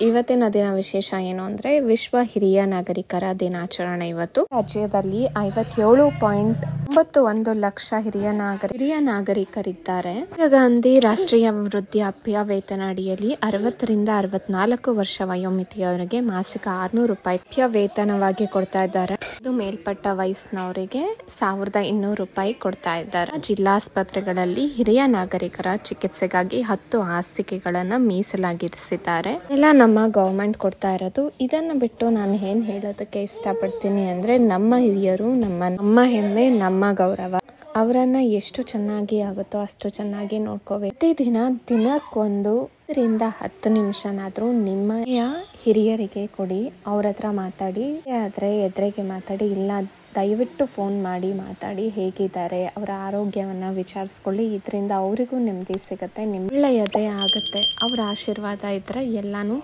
ಇವತ್ತಿನ ದಿನ ವಿಶೇಷ ಏನು ಅಂದ್ರೆ ವಿಶ್ವ ಹಿರಿಯ ನಾಗರಿಕರ ದಿನಾಚರಣೆ. ಇವತ್ತು ರಾಜ್ಯದಲ್ಲಿ 57.91 ಲಕ್ಷ ಹಿರಿಯ ನಾಗರಿಕರಿದ್ದಾರೆ. ಇಂದಿರಾ ಗಾಂಧಿ ರಾಷ್ಟ್ರೀಯ ವೃದ್ಧಾಪ್ಯ ವೇತನ ಅಡಿಯಲ್ಲಿ 60 ರಿಂದ 64 ವರ್ಷ ವಯೋಮಿತಿಯವರಿಗೆ ಮಾಸಿಕ 600 ರೂಪಾಯಿ ವೇತನವಾಗಿ ಕೊಡ್ತಾ ಇದ್ದಾರೆ. ಇದು ಮೇಲ್ಪಟ್ಟ ವಯಸ್ಸಿನವರಿಗೆ 1200 ರೂಪಾಯಿ ಕೊಡ್ತಾ ಇದ್ದಾರೆ. ಜಿಲ್ಲಾಸ್ಪತ್ರೆಗಳಲ್ಲಿ ಹಿರಿಯ ನಾಗರಿಕರ ಚಿಕಿತ್ಸೆಗಾಗಿ 10 ಹಾಸಿಗೆಗಳನ್ನ ಮೀಸಲಾಗಿರಿಸಿದ್ದಾರೆ. ಎಲ್ಲ ನಮ್ಮ ಗವರ್ಮೆಂಟ್ ಕೊಡ್ತಾ ಇರೋದು. ಇದನ್ನ ಬಿಟ್ಟು ನಾನು ಏನ್ ಹೇಳೋದಕ್ಕೆ ಇಷ್ಟಪಡ್ತೀನಿ ಅಂದ್ರೆ, ನಮ್ಮ ಹಿರಿಯರು ನಮ್ಮ ಹೆಮ್ಮೆ, ನಮ್ಮ ಗೌರವ. ಅವರನ್ನ ಎಷ್ಟು ಚೆನ್ನಾಗಿ ಆಗುತ್ತೋ ಅಷ್ಟು ಚೆನ್ನಾಗಿ ನೋಡ್ಕೋಬೇಕು. ದಿನಕ್ಕೊಂದು 10 ನಿಮಿಷನಾದ್ರೂ ನಿಮ್ಮ ಹಿರಿಯರಿಗೆ ಕೊಡಿ. ಅವ್ರ ಹತ್ರ ಮಾತಾಡಿ. ಆದ್ರೆ ಎದುರಿಗೆ ಮಾತಾಡಿ, ಇಲ್ಲ ದಯವಿಟ್ಟು ಫೋನ್ ಮಾಡಿ ಮಾತಾಡಿ, ಹೇಗಿದ್ದಾರೆ, ಅವರ ಆರೋಗ್ಯವನ್ನ ವಿಚಾರಿಸ್ಕೊಳ್ಳಿ. ಇದರಿಂದ ಅವರಿಗೂ ನೆಮ್ಮದಿ ಸಿಗುತ್ತೆ, ಒಳ್ಳೆಯದೇ ಆಗುತ್ತೆ. ಅವರ ಆಶೀರ್ವಾದ ಇದ್ರೆ ಎಲ್ಲಾನು